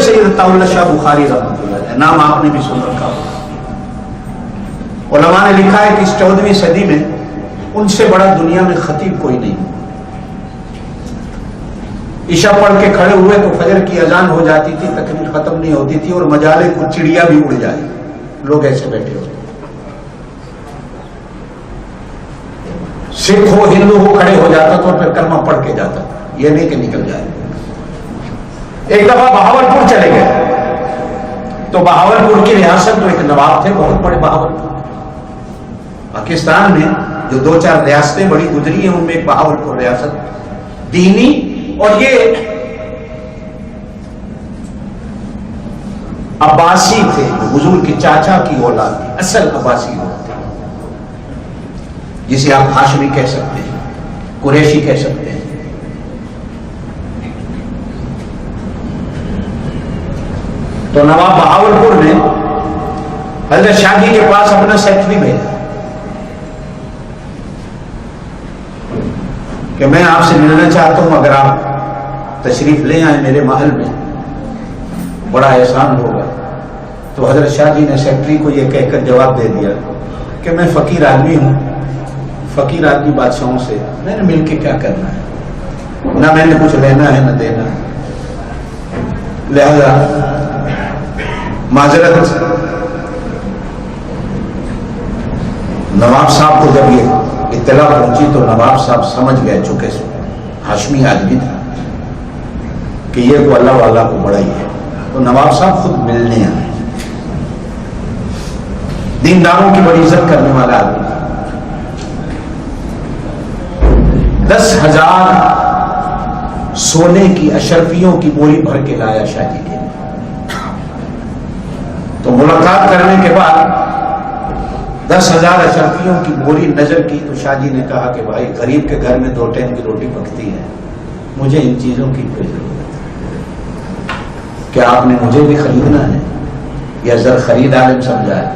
सैयद अताउल्लाह शाह बुखारी रहमतुल्लाह, नाम आपने भी सुन रखा होगा। उलमा ने लिखा है कि इस 14वीं सदी में उनसे बड़ा दुनिया में खतीब कोई नहीं। ईशा पढ़ के खड़े हुए तो फजर की अजान हो जाती थी, तकरीर खत्म नहीं होती थी और मजाले को चिड़िया भी उड़ जाए, लोग ऐसे बैठे होते। सिख हो हिंदू हो खड़े हो जाता तो फिर कलमा पढ़ के जाता, ये नहीं कि निकल जाए। एक दफा बहावलपुर चले गए तो बहावलपुर की रियासत में एक नवाब थे, बहुत बड़े बहावलपुर। पाकिस्तान में जो 2-4 रियासतें बड़ी गुजरी हैं उनमें एक बहावलपुर रियासत दीनी, और ये अब्बासी थे, हुजूर के चाचा की औलाद थी, असल अब्बासी लोग थे, जिसे आप हाशमी कह सकते हैं, कुरैशी कह सकते हैं। तो नवाब बहावलपुर ने हजरत शाह जी के पास अपना सेक्रेटरी भेजा कि मैं आपसे मिलना चाहता हूं, अगर आप तशरीफ ले आए मेरे महल में बड़ा एहसान होगा। तो हजरत शाह जी ने सेक्रेटरी को यह कहकर जवाब दे दिया कि मैं फकीर आदमी हूं, फकीर आदमी बादशाहों से मैंने मिलके क्या करना है, ना मैंने कुछ लेना है ना देना है, लिहाजा माजरत। नवाब साहब को जब ये इत्तला पहुंची तो नवाब साहब समझ गए, चुके हाशमी आदमी था, कि ये को अल्लाह वाला को बड़ा ही है। तो नवाब साहब खुद मिलने आए, दीनदारों की बड़ी इज्जत करने वाला आदमी था। 10,000 सोने की अशरफियों की बोरी भर के लाया शाह जी के। तो मुलाकात करने के बाद 10,000 अशरफियों की बोरी नजर की तो शाह जी ने कहा कि भाई गरीब के घर में 2 टाइम की रोटी पकती है, मुझे इन चीजों की कोई जरूरत है, क्या आपने मुझे भी खरीदना है या जर खरीद आलिम समझा है?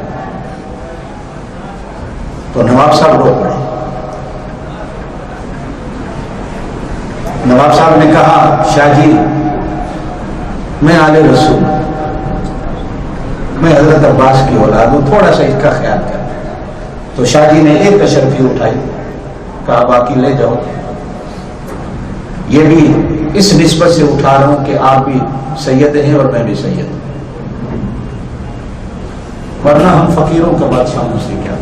तो नवाब साहब रो पड़े। नवाब साहब ने कहा, शाह जी मैं आले रसूल, मैं हजरत अब्बास की औलाद हूं, थोड़ा सा इसका ख्याल कर। तो शाह जी ने एक अशरफी उठाई, कहा बाकी ले जाओ। ये भी इस निस्बत से उठा रहा हूं कि आप भी सैयद हैं और मैं भी सैयद हूं, वरना हम फकीरों का बादशाहों से क्या।